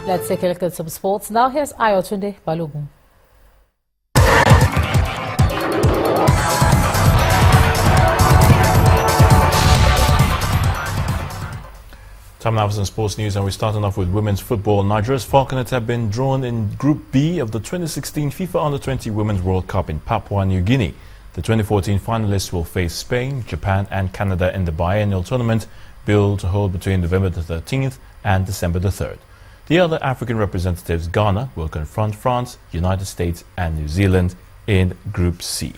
Let's take a look at some sports. Now here's Ayotunde Balogun. Time now for some sports news, and we're starting off with women's football. Nigeria's Falconets have been drawn in Group B of the 2016 FIFA Under-20 Women's World Cup in Papua New Guinea. The 2014 finalists will face Spain, Japan and Canada in the biennial tournament billed to hold between November the 13th and December the 3rd. The other African representatives, Ghana, will confront France, United States and New Zealand in Group C.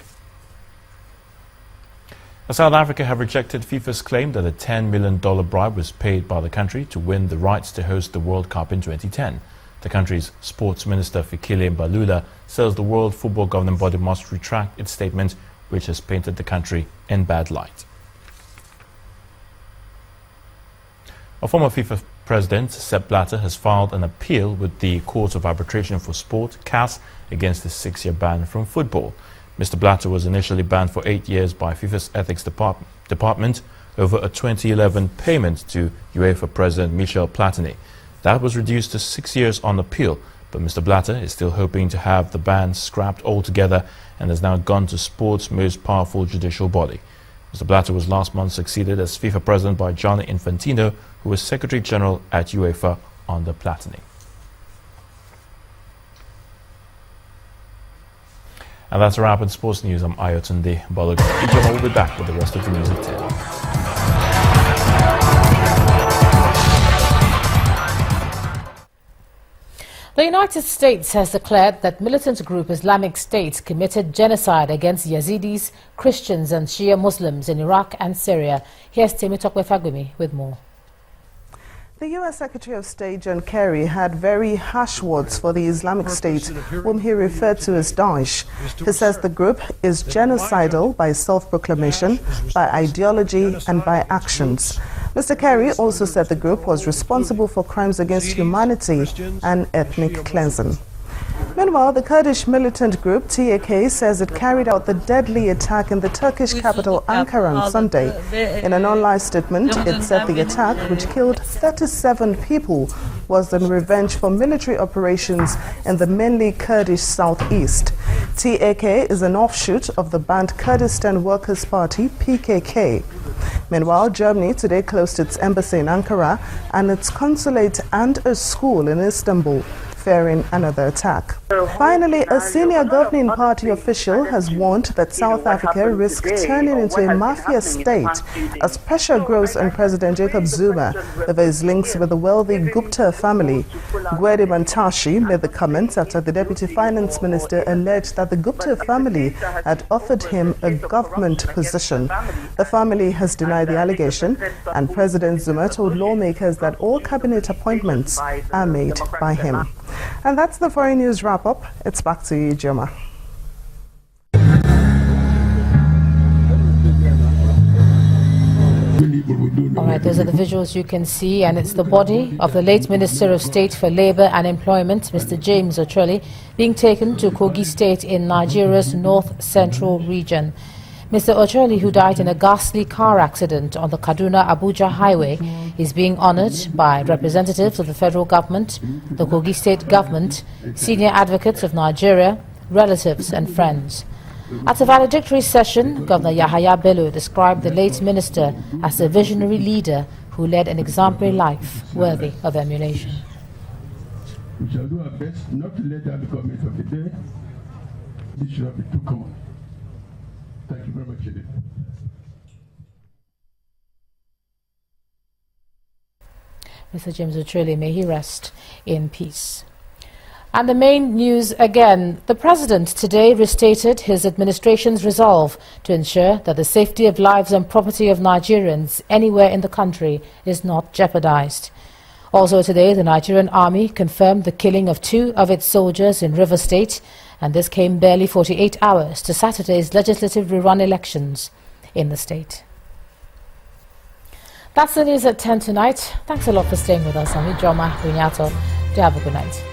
South Africa have rejected FIFA's claim that a $10 million bribe was paid by the country to win the rights to host the World Cup in 2010. The country's sports minister, Fikile Mbalula, says the World Football Governing Body must retract its statement, which has painted the country in bad light. A former FIFA president, Sepp Blatter, has filed an appeal with the Court of Arbitration for Sport, CAS, against the 6-year ban from football. Mr. Blatter was initially banned for 8 years by FIFA's ethics department over a 2011 payment to UEFA President Michel Platini. That was reduced to 6 years on appeal, but Mr. Blatter is still hoping to have the ban scrapped altogether and has now gone to sport's most powerful judicial body. Mr. Blatter was last month succeeded as FIFA president by Gianni Infantino, who was Secretary General at UEFA under Platini. And that's a wrap in sports news. I'm Ayotunde Balogun. Ijoma will be back with the rest of the news at 10. The United States has declared that militant group Islamic State committed genocide against Yazidis, Christians and Shia Muslims in Iraq and Syria. Here's Temitope Fagbemi with more. The U.S. Secretary of State John Kerry had very harsh words for the Islamic State, whom he referred to as Daesh. He says the group is genocidal by self-proclamation, by ideology and by actions. Mr. Kerry also said the group was responsible for crimes against humanity and ethnic cleansing. Meanwhile, the Kurdish militant group Pt.4 says it carried out the deadly attack in the Turkish capital Ankara on Sunday. In an online statement, it said the attack, which killed 37 people, was in revenge for military operations in the mainly Kurdish southeast. Pt.4 is an offshoot of the banned Kurdistan Workers' Party PKK. Meanwhile, Germany today closed its embassy in Ankara and its consulate and a school in Istanbul, fearing another attack. Finally, a senior governing party official has warned that South Africa risks turning into a mafia state as pressure grows on President Jacob Zuma over his links with the wealthy Gupta family. Gwede Mantashe made the comments after the deputy finance minister alleged that the Gupta family had offered him a government position. The family has denied the allegation, and President Zuma told lawmakers that all cabinet appointments are made by him. And that's the foreign news wrap-up. It's back to you, Joma. All right, those are the visuals you can see, and it's the body of the late Minister of State for Labour and Employment, Mr. James Ocholi, being taken to Kogi State in Nigeria's north-central region. Mr. Ocholi, who died in a ghastly car accident on the Kaduna-Abuja highway, is being honoured by representatives of the federal government, the Kogi State government, senior advocates of Nigeria, relatives and friends. At a valedictory session, Governor Yahaya Bello described the late minister as a visionary leader who led an exemplary life worthy of emulation. We shall do our best not to let that become it of the day. This should not be too common. Thank you very much, Edith. Mr. James Ocholi, may he rest in peace. And the main news again. The President today restated his administration's resolve to ensure that the safety of lives and property of Nigerians anywhere in the country is not jeopardized. Also today, the Nigerian Army confirmed the killing of 2 of its soldiers in Rivers State, and this came barely 48 hours to Saturday's legislative rerun elections in the state. That's the news at 10 tonight. Thanks a lot for staying with us. I'm Ijoma Bunyato. Do have a good night.